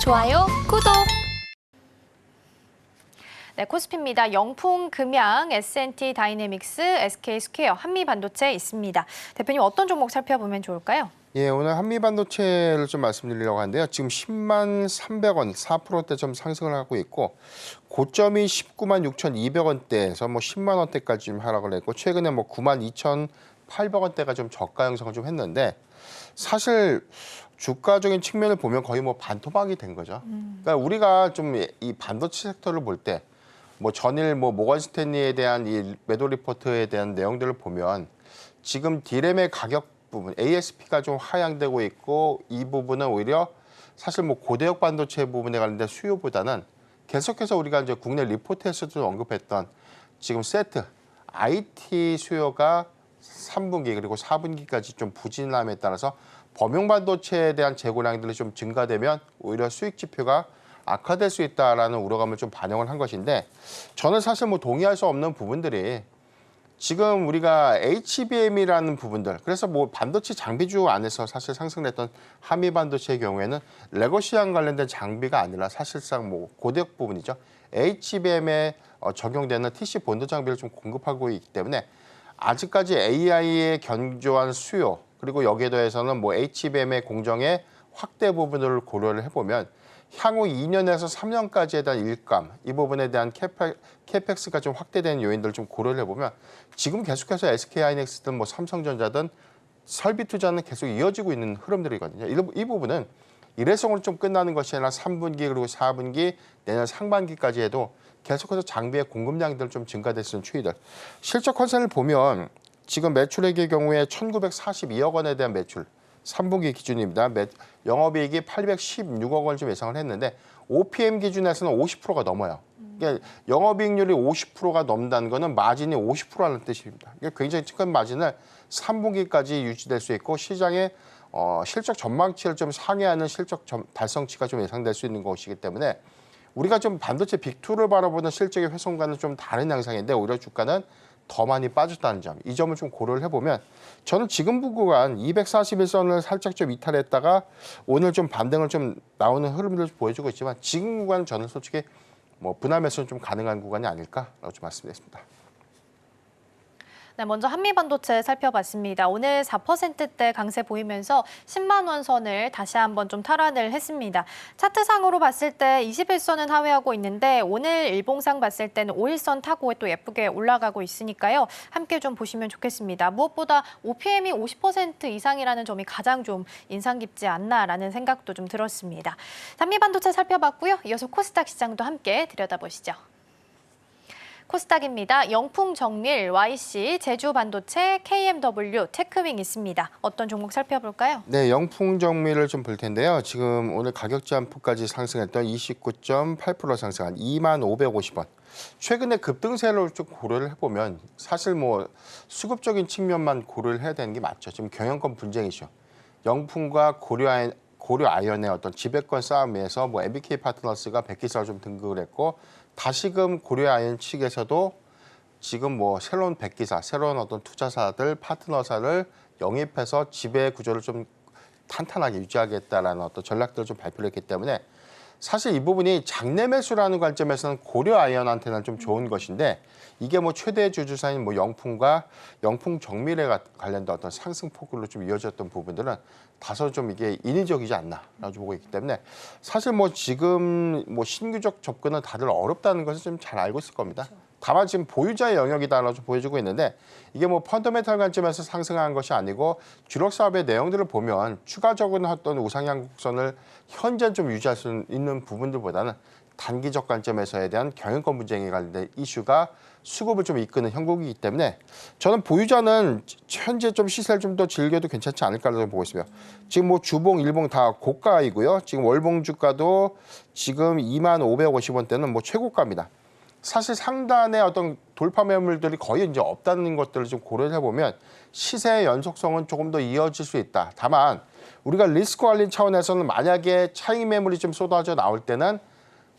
좋아요, 구독. 네, 코스피입니다. 영풍금양, S&T 다이내믹스, SK스퀘어, 한미반도체 있습니다. 대표님 어떤 종목 살펴보면 좋을까요? 예, 오늘 한미반도체를 좀 말씀드리려고 하는데요. 지금 10만 300원, 4%대 좀 상승을 하고 있고 고점이 19만 6,200원대에서 뭐 10만 원대까지 좀 하락을 했고 최근에 뭐 9만 2,800원대가 좀 저가 형성을 좀 했는데 사실 주가적인 측면을 보면 거의 뭐 반토막이 된 거죠. 그러니까 우리가 좀 이 반도체 섹터를 볼 때 뭐 전일 뭐 모건 스탠리에 대한 이 매도 리포트에 대한 내용들을 보면 지금 디램의 가격 부분, ASP가 좀 하향되고 있고 이 부분은 오히려 사실 뭐 고대역 반도체 부분에 관련된 수요보다는 계속해서 우리가 이제 국내 리포트에서도 언급했던 지금 세트, IT 수요가 3분기 그리고 4분기까지 좀 부진함에 따라서 범용 반도체에 대한 재고량들이 좀 증가되면 오히려 수익 지표가 악화될 수 있다라는 우려감을 좀 반영을 한 것인데 저는 사실 뭐 동의할 수 없는 부분들이 지금 우리가 HBM이라는 부분들, 그래서 뭐 반도체 장비주 안에서 사실 상승했던 한미 반도체의 경우에는 레거시랑 관련된 장비가 아니라 사실상 뭐 고대역 부분이죠. HBM에 적용되는 TC 본드 장비를 좀 공급하고 있기 때문에 아직까지 AI의 견조한 수요, 그리고 여기에 더해서는 뭐 HBM의 공정의 확대 부분을 고려를 해보면 향후 2년에서 3년까지에 대한 일감, 이 부분에 대한 캐펙스가 좀 확대되는 요인들을 좀 고려를 해보면 지금 계속해서 SK하이닉스든 뭐 삼성전자든 설비 투자는 계속 이어지고 있는 흐름들이거든요. 이 부분은 일회성으로 좀 끝나는 것이 아니라 3분기 그리고 4분기 내년 상반기까지 해도 계속해서 장비의 공급량들 좀 증가될 수 있는 추이들. 실적 컨센을 보면 지금 매출액의 경우에 1,942억 원에 대한 매출, 3분기 기준입니다. 영업이익이 816억 원 좀 예상을 했는데 OPM 기준에서는 50%가 넘어요. 그러니까 영업이익률이 50%가 넘는다는 거는 마진이 50%라는 뜻입니다. 그러니까 굉장히 큰 마진을 3분기까지 유지될 수 있고 시장의 실적 전망치를 좀 상회하는 실적 달성치가 좀 예상될 수 있는 것이기 때문에 우리가 좀 반도체 빅2를 바라보는 실적의 훼손과는 좀 다른 양상인데 오히려 주가는 더 많이 빠졌다는 점, 이 점을 좀 고려를 해보면 저는 지금 구간 241선을 살짝 좀 이탈했다가 오늘 좀 반등을 좀 나오는 흐름들을 보여주고 있지만 지금 구간은 저는 솔직히 뭐 분할 매수는 좀 가능한 구간이 아닐까라고 좀 말씀드렸습니다. 네, 먼저 한미반도체 살펴봤습니다. 오늘 4%대 강세 보이면서 10만 원 선을 다시 한번 좀 탈환을 했습니다. 차트상으로 봤을 때 21선은 하회하고 있는데 오늘 일봉상 봤을 때는 5일선 타고 또 예쁘게 올라가고 있으니까요. 함께 좀 보시면 좋겠습니다. 무엇보다 OPM이 50% 이상이라는 점이 가장 좀 인상 깊지 않나라는 생각도 좀 들었습니다. 한미반도체 살펴봤고요. 이어서 코스닥 시장도 함께 들여다보시죠. 코스닥입니다. 영풍정밀, YC, 제주반도체, KMW, 테크윙 있습니다. 어떤 종목 살펴볼까요? 네, 영풍정밀을 좀 볼 텐데요. 지금 오늘 가격 제한폭까지 상승했던 29.8% 상승한 2550원. 최근에 급등세를 좀 고려를 해보면 사실 뭐 수급적인 측면만 고려를 해야 되는 게 맞죠. 지금 경영권 분쟁이죠. 영풍과 고려아연의 어떤 지배권 싸움에서 뭐 MBK 파트너스가 백기사를 좀 등극을 했고 다시금 고려아연 측에서도 지금 뭐 새로운 백기사, 새로운 어떤 투자사들, 파트너사를 영입해서 지배 구조를 좀 탄탄하게 유지하겠다라는 어떤 전략들을 좀 발표를 했기 때문에 사실 이 부분이 장내 매수라는 관점에서는 고려아연한테는 좀 좋은 것인데 이게 뭐 최대 주주사인 뭐 영풍과 영풍정밀에 관련된 어떤 상승폭으로 좀 이어졌던 부분들은 다소 좀 이게 인위적이지 않나라고 보고 있기 때문에 사실 뭐 지금 뭐 신규적 접근은 다들 어렵다는 것을 좀 잘 알고 있을 겁니다. 다만 지금 보유자의 영역이다라고 보여주고 있는데 이게 뭐 펀더멘탈 관점에서 상승한 것이 아니고 주력 사업의 내용들을 보면 추가적인 어떤 우상향 곡선을 현재 좀 유지할 수 있는 부분들보다는 단기적 관점에서에 대한 경영권 분쟁에 관련된 이슈가 수급을 좀 이끄는 형국이기 때문에 저는 보유자는 현재 좀 시세를 좀 더 즐겨도 괜찮지 않을까라고 보고 있습니다. 지금 뭐 주봉, 일봉 다 고가이고요. 지금 월봉 주가도 지금 2550원대는 뭐 최고가입니다. 사실 상단의 어떤 돌파 매물들이 거의 이제 없다는 것들을 좀 고려해 보면 시세의 연속성은 조금 더 이어질 수 있다. 다만 우리가 리스크 관리 차원에서는 만약에 차익 매물이 좀 쏟아져 나올 때는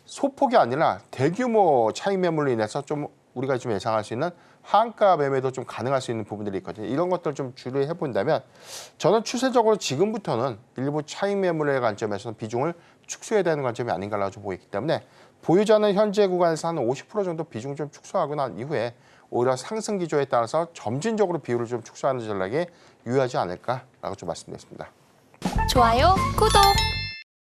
소폭이 아니라 대규모 차익 매물로 인해서 좀 우리가 좀 예상할 수 있는 하한가 매매도 좀 가능할 수 있는 부분들이 있거든요. 이런 것들 좀 주의해 본다면 저는 추세적으로 지금부터는 일부 차익 매물의 관점에서는 비중을 축소해야 되는 관점이 아닌가라고 좀 보이기 때문에 보유자는 현재 구간에서 한 50% 정도 비중 좀 축소하고 난 이후에 오히려 상승 기조에 따라서 점진적으로 비율을 좀 축소하는 전략이 유효하지 않을까라고 좀 말씀드렸습니다. 좋아요, 구독!